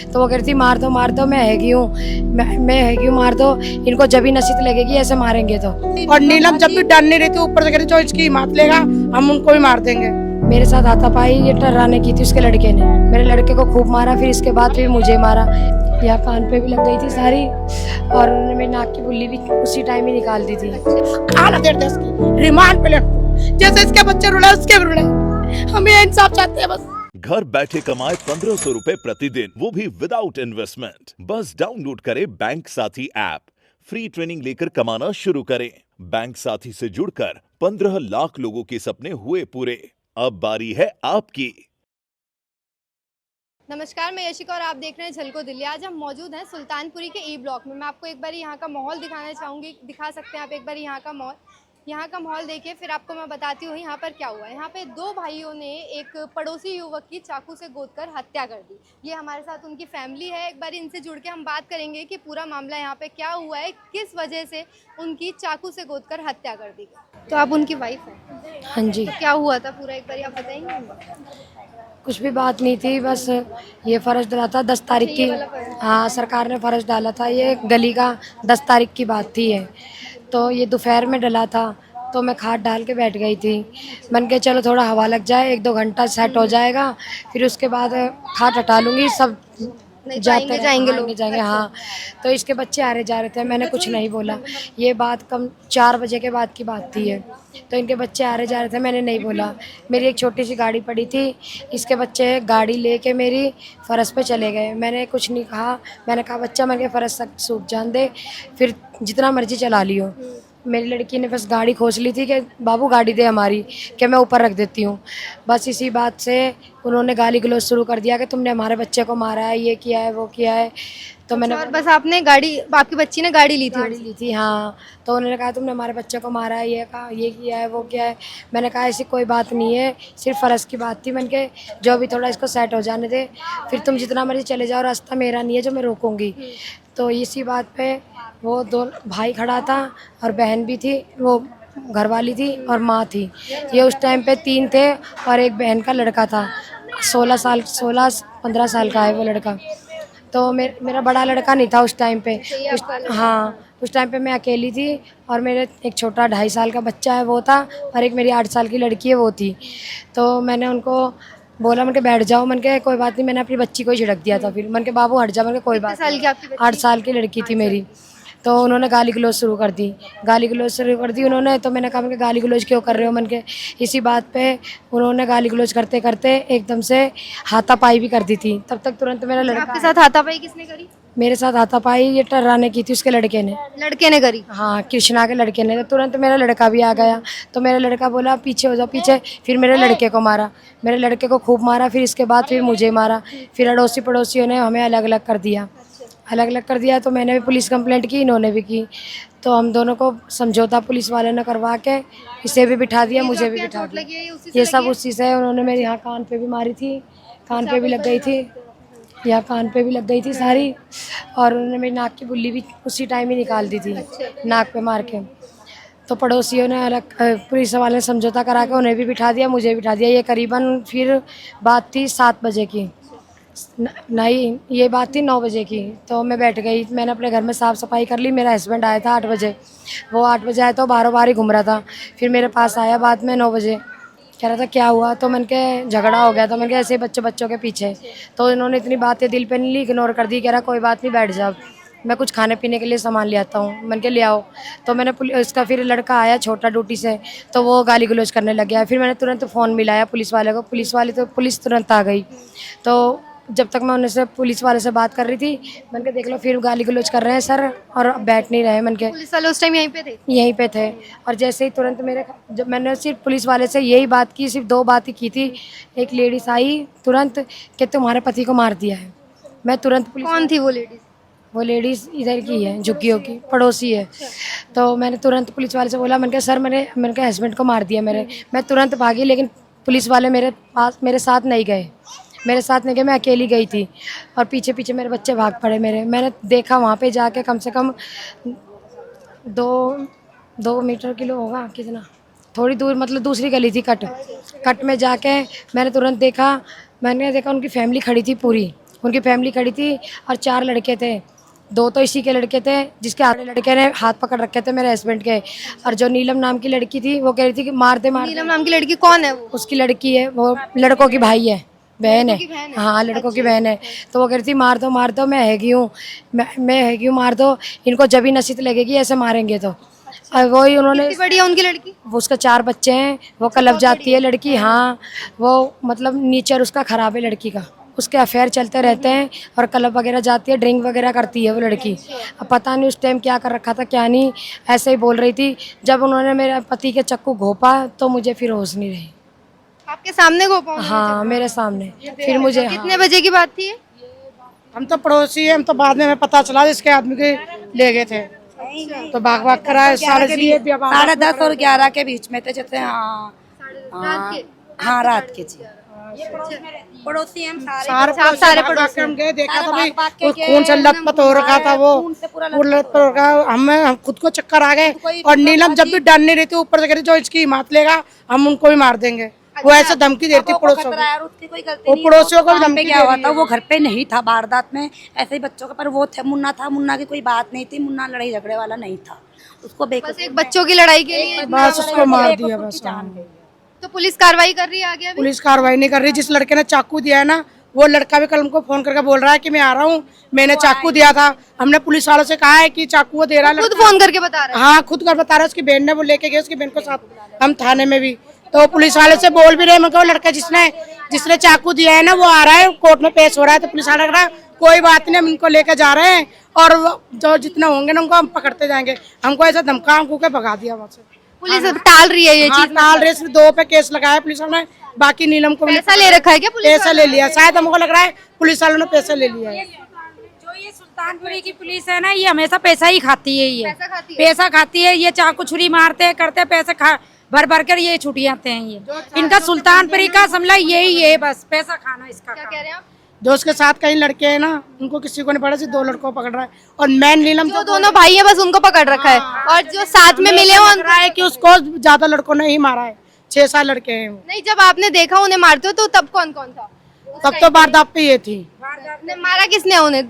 तो वो कह रही थी मार दो मैं हैगी हूँ, मैं हैगी हूँ, मार दो इनको, जब भी नसीहत लगेगी ऐसे मारेंगे तो। और नीलम जब भी डर नहीं रही थी, ऊपर से कह रही जो इसकी हिम्मत लेगा हम उनको भी मार देंगे। मेरे साथ हाथापाई ये टर्राने की थी उसके लड़के ने, मेरे लड़के को खूब मारा, फिर इसके बाद फिर मुझे मारा, यहाँ कान पे भी लग गई थी सारी, और उन्होंने मेरी नाक की बुल्ली भी उसी टाइम ही निकाल दी थी। आला देर दस की रिमांड पे ले, जैसे इसके बच्चे रुले उसके भी रुले, हम ये इंसाफ चाहते हैं बस। घर बैठे कमाए 1500 रुपए प्रतिदिन, वो भी विदाउट इन्वेस्टमेंट। बस डाउनलोड करें बैंक साथी ऐप, फ्री ट्रेनिंग लेकर कमाना शुरू करें। बैंक साथी से जुड़कर 15 लाख लोगों के सपने हुए पूरे। अब बारी है आपकी। नमस्कार, मैं यशिका और आप देख रहे हैं झलको दिल्ली। आज हम मौजूद हैं सुल्तानपुरी के ई ब्लॉक में। मैं आपको एक बार यहाँ का माहौल दिखाना चाहूँगी, दिखा सकते हैं आप एक बार यहाँ का माहौल देखिए, फिर आपको मैं बताती हूँ यहाँ पर क्या हुआ है। यहाँ पे दो भाइयों ने एक पड़ोसी युवक की चाकू से गोदकर हत्या कर दी। ये हमारे साथ उनकी फैमिली है, एक बार इनसे जुड़ के हम बात करेंगे कि पूरा मामला यहाँ पे क्या हुआ है, किस वजह से उनकी चाकू से गोदकर हत्या कर दी। तो आप उनकी वाइफ हैं? हाँ जी। तो क्या हुआ था पूरा एक बार आप बताएंगे? कुछ भी बात नहीं थी, बस ये फर्ज डाला था 10 तारीख की। हाँ, सरकार ने फर्ज डाला था, ये गली का 10 तारीख की बात थी ये। तो ये दोपहर में डला था, तो मैं खाट डाल के बैठ गई थी। मन के चलो थोड़ा हवा लग जाए, 1-2 घंटा सेट हो जाएगा, फिर उसके बाद खाट हटा लूँगी, सब जाएंगे जाएंगे। हाँ, तो इसके बच्चे आ रहे जा रहे थे, मैंने कुछ नहीं बोला। ये बात कम 4 बजे के बाद की बात थी ये। तो इनके बच्चे आ रहे जा रहे थे, मैंने नहीं बोला। मेरी एक छोटी सी गाड़ी पड़ी थी, इसके बच्चे गाड़ी लेके मेरी फरस पे चले गए। मैंने कुछ नहीं कहा, मैंने कहा बच्चा मेरे फरस तक सूख जान दे, फिर जितना मर्जी चला लियो। मेरी लड़की ने बस गाड़ी खोज ली थी कि बाबू गाड़ी दे हमारी, कि मैं ऊपर रख देती हूँ। बस इसी बात से उन्होंने गाली गलौज शुरू कर दिया कि तुमने हमारे बच्चे को मारा है, ये किया है, वो किया है। तो मैंने और बस आपने गाड़ी, आपकी बच्ची ने गाड़ी ली थी? हाँ। तो उन्होंने कहा तुमने हमारे बच्चे को मारा है, ये कहा, ये किया है, वो किया है। मैंने कहा ऐसी कोई बात नहीं है, सिर्फ फ़र्ज़ की बात थी। मैंने कहा जो भी थोड़ा इसको सेट हो जाने दे, फिर तुम जितना मर्जी चले जाओ, रास्ता मेरा नहीं है जो मैं रोकूंगी। तो इसी बात पे वो दो भाई खड़ा था और बहन भी थी, वो घरवाली थी और माँ थी। ये उस टाइम पे 3 थे और एक बहन का लड़का था, 16-15 साल का है वो लड़का। तो मेरा बड़ा लड़का नहीं था उस टाइम पे। उस टाइम पे मैं अकेली थी और मेरे एक छोटा 2.5 साल का बच्चा है वो था, और एक मेरी 8 साल की लड़की है वो थी। तो मैंने उनको बोला, मैंने बैठ जाओ, मैंने कहा कोई बात नहीं, मैंने अपनी बच्ची को ही झिड़क दिया था। फिर मैंने कहा बाबू हट जा, मैंने कहा कोई बात नहीं। 8 साल की लड़की थी मेरी। तो उन्होंने गाली गलौज शुरू कर दी उन्होंने। तो मैंने कहा गाली गलौज क्यों कर रहे हो, मन के इसी बात पे उन्होंने गाली गलौज करते करते एकदम से हाथापाई भी कर दी थी। तब तक तुरंत मेरा लड़का, आपके साथ हाथापाई किसने करी? मेरे साथ हाथापाई ये टर्राने की थी उसके लड़के ने करी? हाँ, कृष्णा के लड़के ने। तो तुरंत मेरा लड़का भी आ गया। तो मेरा लड़का बोला पीछे हो जाओ पीछे, फिर मेरे लड़के को मारा, मेरे लड़के को खूब मारा, फिर इसके बाद फिर मुझे मारा। फिर अड़ोसी पड़ोसियों ने हमें अलग अलग कर दिया। तो मैंने भी पुलिस कंप्लेंट की, इन्होंने भी की। तो हम दोनों को समझौता पुलिस वाले ने करवा के इसे भी बिठा दिया, मुझे भी बिठा दिया। ये सब उसी से। उन्होंने मेरे यहाँ कान पे भी मारी थी, कान पे भी लग गई थी, यहाँ कान पे भी लग गई थी सारी, और उन्होंने मेरी नाक की बुल्ली भी उसी टाइम ही निकाल दी थी, नाक पे मार के। तो पड़ोसियों ने अलग, पुलिस वाले ने समझौता करा के उन्हें भी बिठा दिया, मुझे भी बिठा दिया। ये करीबन फिर बात थी 7 बजे की, नहीं ये बात थी 9 बजे की। तो मैं बैठ गई, मैंने अपने घर में साफ़ सफाई कर ली। मेरा हस्बैंड आया था 8 बजे, वो 8 बजे आया तो बाहरों बाहर ही घूम रहा था। फिर मेरे पास आया बाद में 9 बजे, कह रहा था क्या हुआ। तो मैंने कहा झगड़ा हो गया। तो मैंने कहा ऐसे बच्चों के पीछे। तो इन्होंने इतनी बातें दिल पे नहीं ली, इग्नोर कर दी। कह रहा कोई बात नहीं, बैठ जा, मैं कुछ खाने पीने के लिए सामान ले आता हूँ। मैंने कहा ले आओ। तो मैंने इसका फिर लड़का आया छोटा ड्यूटी से, तो वो गाली गलौज करने लग गया। फिर मैंने तुरंत फ़ोन मिलाया पुलिस वाले को, पुलिस तुरंत आ गई। तो जब तक मैं उनसे पुलिस वाले से बात कर रही थी, मैंने कहा देख लो फिर गाली गलौज कर रहे हैं सर, और बैठ नहीं रहे। मैंने कहा पुलिस वाले उस टाइम यहीं पे थे। और जैसे ही तुरंत जब मैंने सिर्फ पुलिस वाले से यही बात की, सिर्फ 2 बात ही की थी। एक लेडीज आई तुरंत कि तुम्हारे पति को मार दिया है। मैं तुरंत कौन थी वो लेडीज? वो लेडीज़ इधर की है, झुग्गियों की पड़ोसी है। तो मैंने तुरंत पुलिस वाले से बोला, मैंने कहा सर मैंने कहा हस्बैंड को मार दिया मेरे। मैं तुरंत भागी, लेकिन पुलिस वाले मेरे साथ नहीं गए, मैं अकेली गई थी। और पीछे पीछे मेरे बच्चे भाग पड़े मेरे। मैंने देखा वहाँ पे जाके कम से कम 2 मीटर किलो होगा, कितना थोड़ी दूर, मतलब दूसरी गली थी कट में जाके मैंने तुरंत देखा। मैंने देखा उनकी फैमिली खड़ी थी पूरी, उनकी फैमिली खड़ी थी और 4 लड़के थे, 2 तो इसी के लड़के थे, जिसके आधे लड़के ने हाथ पकड़ रखे थे मेरे हस्बैंड के। और जो नीलम नाम की लड़की थी वो कह रही थी कि मार दे। नीलम नाम की लड़की कौन है वो? उसकी लड़की है, वो लड़कों की भाई है, बहन लड़कों की बहन है। है? हाँ, लड़कों की बहन है। तो वो कह रही थी मार दो, मैं हैगी हूँ, मैं हैगी हूँ, मार दो, इनको जब भी नसीहत लगेगी ऐसे मारेंगे। तो और वही उन्होंने, कितनी बड़ी है उनकी लड़की? वो उसका 4 बच्चे हैं, वो कलब जाती है लड़की। हाँ, वो मतलब नेचर उसका खराब है लड़की का, उसके अफेयर चलते रहते हैं और क्लब वगैरह जाती है, ड्रिंक वगैरह करती है वो लड़की। अब पता नहीं उस टाइम क्या कर रखा था क्या नहीं, ऐसे ही बोल रही थी। जब उन्होंने मेरे पति के चक्कू घोपा तो मुझे फिर होश नहीं रही। आपके सामने घोपा उन्होंने? हाँ, मेरे सामने। फिर मुझे, कितने बजे की बात थी ये? हम तो पड़ोसी हैं, हम तो बाद में हमें पता चला इसके आदमी के ले गए थे तो भाग भाग कर आए। 10:30 और 11 के बीच में थे जैसे। हाँ रात के? हाँ, रात के जी। पड़ोसी हम सारे सारे पड़ोसी हम गए, देखा तो भाई भाग के वो खून से लथपथ हो रखा था, वो लथपथ हो रखा। हम खुद को चक्कर आ गए। और नीलम जब भी डर नहीं रही थी, ऊपर से कह रही जो इसकी हिम्मत लेगा हम उनको भी मार देंगे। वो ऐसे धमकी देती पड़ोसियों को, उसकी कोई गलती वो नहीं। पड़ोसियों को भी काम पे धमकी क्या दे हुआ रही था, है। वो घर पे नहीं था वारदात में, ऐसे ही बच्चों का। पर वो थे, मुन्ना था, मुन्ना की कोई बात नहीं थी, मुन्ना लड़ाई झगड़े वाला नहीं था। उसको बस एक बच्चों की लड़ाई के लिए बस उसको मार दिया बस। तो पुलिस कार्रवाई कर रही है आगे अभी? पुलिस कार्रवाई नहीं कर रही। जिस लड़के ने चाकू दिया है ना, वो लड़का भी कल हमको फोन करके बोल रहा है कि मैं आ रहा हूँ, मैंने चाकू दिया था। हमने पुलिस वालों से कहा है कि चाकू वो दे रहा है खुद लड़का। फोन करके बता रहे हैं? हाँ, खुद कर बता रहा है, उसकी बहन ने वो लेके गए, उसकी बहन को साथ हम थाने में भी। तो पुलिस वाले से बोल भी रहे, मैं कहूँ लड़का जिसने चाकू दिया है ना वो आ रहा है, कोर्ट में पेश हो रहा है। तो पुलिस वाला लग रहा है कोई बात नहीं, हम इनको लेके जा रहे हैं और जो जितना होंगे ना उनको हम पकड़ते जाएंगे। हमको ऐसा धमका हमको के भगा दिया वहाँ से। पुलिस टाल रही है ये हाँ, चीज? टाल रहे, सिर्फ 2 पे केस लगाया पुलिस वालों ने, बाकी नीलम को पैसा ले रखा है क्या पुलिस? पैसा ले लिया, शायद हमको लग रहा है पुलिस वालों ने पैसा ले लिया है। जो ये सुल्तानपुरी की पुलिस है ना, ये हमेशा पैसा ही खाती है। ये पैसा खाती है? पैसा खाती है। ये चाकू छुरी मारते करते पैसे खा भर भर कर ये छुट जाते हैं। ये इनका सुल्तानपुरी का समला यही है, बस पैसा खाना इसका। क्या कह रहे हैं आप? जो उसके साथ कई लड़के हैं ना, उनको किसी को नहीं पड़ा, सिर्फ 2 लड़कों को पकड़ रहा है। और मैन नीलम जो दोनों भाई है बस उनको पकड़ रखा है, और जो साथ में मिले हो रहा है कि उसको ज्यादा लड़कों ने ही मारा है, 6-7 लड़के हैं वो। नहीं, जब आपने देखा उन्हें मारते हो तो तब कौन कौन था? तब तो वारदात पे ये थी। मारा किसने उन्हें?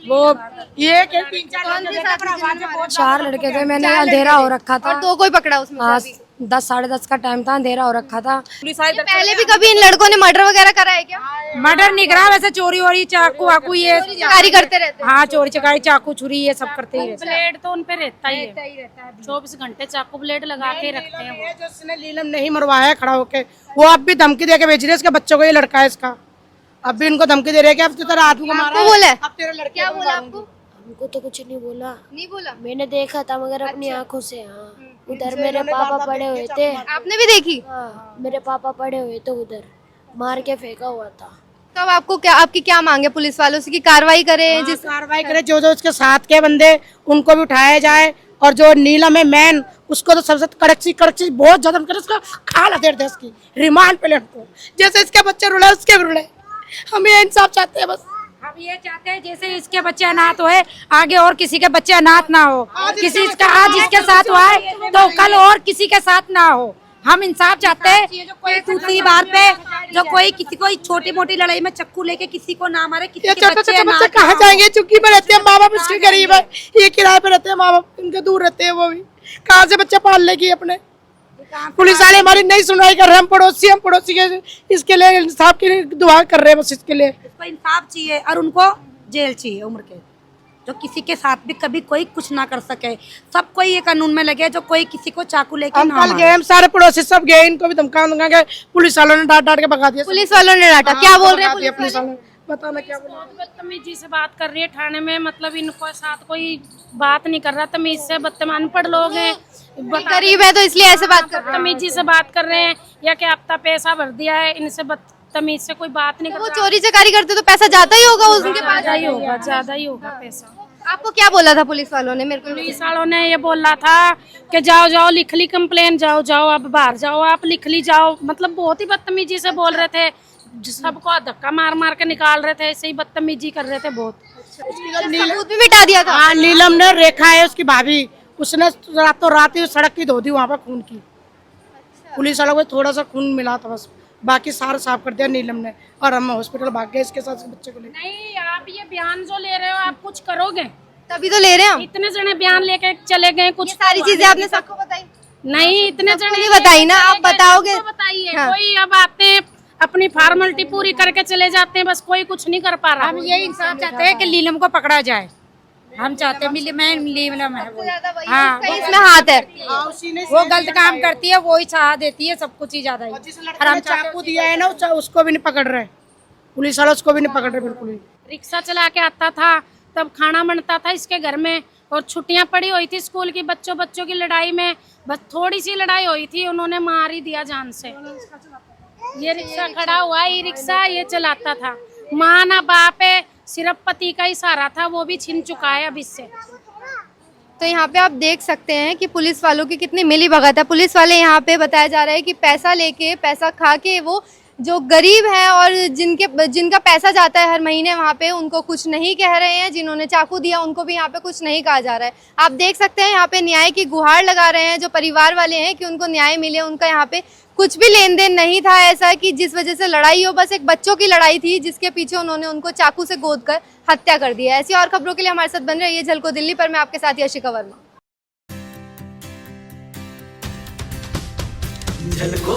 वो ये के 3-4 कौन थे साथ में जिन्होंने मारा? 4 लड़के थे, मैंने अंधेरा हो रखा था। और 2 कोई पकड़ा उसमें? हाँ, से अभी? 10 साढ़े 10 का टाइम था, अंधेरा हो रखा था। ये पहले भी कभी इन लड़कों ने मर्डर वगैरह करा है क्या? मर्डर नहीं करा, वैसे चोरी वोरी चाकू वाकू ये चोरी करते रहते हैं? हाँ, चोरी चकारी चाकू छुरी ये सब करते ही रहते हैं। ब्लेड तो उन पे रहता ही है, 24 घंटे चाकू ब्लेड लगा के रखते हैं वो। जो उसने नीलम नहीं मरवाया है खड़ा होके, वो अब भी धमकी दे के भेज रही है इसके बच्चों को, ये लड़का है इसका, अब भी इनको धमकी दे रहे हैं कि अब तो तेरा आदमी को मारा आपको बोला है? अब तेरे लड़के क्या को बोला मारूंगी। आपको? हमको तो कुछ नहीं बोला, नहीं बोला? मैंने देखा था मगर अपनी आंखों से। हाँ, उधर मेरे पापा पड़े हुए थे। आपने भी देखी? हाँ, मेरे पापा पड़े हुए थे उधर, मार के फेंका हुआ था। तब आपको क्या, आपकी क्या मांगे पुलिस वालों से कि कार्रवाई करें? जिस कार्रवाई करे, जो जो उसके साथ के बंदे उनको भी उठाया जाए, और जो नीलम है मैन उसको तो सबसे कड़क चीज बहुत ज्यादा करे, उसका खाल हथेर दे, उसकी रिमांड पे लटको, जैसे इसके बच्चे रुले उसके भी रुले। हम ये इंसाफ चाहते हैं बस। हम ये चाहते हैं जैसे इसके बच्चे अनाथ हुए, आगे और किसी के बच्चे अनाथ ना हो। किसी का आज इसके साथ हुआ है तो कल और किसी के साथ ना हो। हम इंसाफ चाहते हैं कि दूसरी बार पे जो कोई किसी को छोटी मोटी लड़ाई में चक्कू लेके किसी को ना मारे, किसी ये के छोटे बच्चे छोटे बच्चे अनाथ कहाँ ना हो। जाएंगे? चुकी में रहते हैं, माँ बाप इसके गरीब है, ये किराए पे रहते हैं, माँ बाप इनके दूर रहते हैं, वो भी कहाँ से बच्चे पाल लेगी अपने। पुलिस वाले हमारी नहीं सुनवाई कर रहे, हम पड़ोसी के इसके लिए इंसाफ की दुआ कर रहे हैं बस। इसके लिए इसको इंसाफ चाहिए और उनको जेल चाहिए उम्र के, जो किसी के साथ भी कभी कोई कुछ ना कर सके। सब कोई ये कानून में लगे जो कोई किसी को चाकू लेके हम ना कल मारे। गए, हम सारे पड़ोसी सब गए, इनको भी धमका के पुलिस वालों ने डांट के भगा दिया। पुलिस वालों ने डांटा? क्या बोल रहे हैं पुलिस पुलिस वाले? वाले? बताना क्या बोल रहे हैं? बदतमीजी से बात कर रही है थाने में, मतलब इनको साथ कोई बात नहीं कर रहा तमीज से। बदतमीज अनपढ़ लोग हैं, गरीब है तो इसलिए ऐसे बात कर रहे हैं। बदतमीजी से बात कर रहे हैं, या कि आपका पैसा भर दिया है, इनसे बदतमीज से कोई बात नहीं कर वो रहा। चोरी चकारी करते तो पैसा जाता ही होगा उनके पास। ज्यादा ही होगा, ज्यादा ही होगा पैसा। आपको क्या बोला था पुलिस वालों ने? मेरे को पुलिस वालों ने ये बोला था कि जाओ लिख ली कंप्लेन, जाओ अब बाहर जाओ, आप लिख ली जाओ। मतलब बहुत ही बदतमीजी से बोल रहे थे, सबको धक्का मार मार के निकाल रहे थे, ऐसे ही बदतमीजी कर रहे थे बहुत। सबूत भी मिटा दिया था? हाँ, नीलम ने रेखा है उसकी भाभी, उसने रातों रात ही सड़क की धो दी वहाँ पर खून की। पुलिस वालों को थोड़ा सा खून मिला था बस, बाकी सारा साफ कर दिया नीलम ने, और हम हॉस्पिटल भाग गए इसके साथ इसके बच्चे को लेकर। नहीं, आप ये बयान जो ले रहे हो आप कुछ करोगे? तभी तो ले रहे हैं हम। इतने जने बयान लेके चले गए, कुछ सारी चीजें आपने सबको बताई नहीं, इतने जने नहीं बताई ना, आप बताओगे। बताइए। हाँ। कोई अब आते हैं अपनी फॉर्मेलिटी पूरी करके चले जाते हैं, बस कोई कुछ नहीं कर पा रहा। हम ये इंसाफ चाहते हैं कि नीलम को पकड़ा जाए। हम चाहते हैं नीलम है वो। हाँ, कहीं इसमें हाथ है। वो गलत काम करती है, वो ही चाह देती है सब कुछ ही ज्यादा ही। जिस लड़के ने चाकू दिया है ना उसको भी नहीं पकड़ रहे, पुलिस वाले उसको भी नहीं पकड़ रहे बिल्कुल भी। रिक्शा चला के आता था, तब खाना बनता था इसके घर में, और छुट्टियां पड़ी हुई थी स्कूल की, बच्चों की लड़ाई में बस थोड़ी सी लड़ाई हुई थी, उन्होंने मार ही दिया जान से। ये रिक्शा खड़ा हुआ, ई रिक्शा ये चलाता था। माँ ना बाप है, सिर्फ पति का ही सहारा था, वो भी छिन चुका है अब इससे। तो यहाँ पे आप देख सकते हैं कि पुलिस वालों की कितनी मिली भगत है। पुलिस वाले यहाँ पे बताया जा रहा है कि पैसा लेके, पैसा खा के वो जो गरीब हैं और जिनका पैसा जाता है हर महीने वहाँ पे, उनको कुछ नहीं कह रहे हैं। जिन्होंने चाकू दिया उनको भी यहाँ पे कुछ नहीं कहा जा रहा है। आप देख सकते हैं यहाँ पे न्याय की गुहार लगा रहे हैं जो परिवार वाले हैं कि उनको न्याय मिले। उनका यहाँ पे कुछ भी लेन देन नहीं था ऐसा कि जिस वजह से लड़ाई हो, बस एक बच्चों की लड़ाई थी जिसके पीछे उन्होंने उनको चाकू से गोद कर हत्या कर दिया। ऐसी और खबरों के लिए हमारे साथ बन रही है झलको दिल्ली पर। मैं आपके साथ यशिका वर्मा। झलको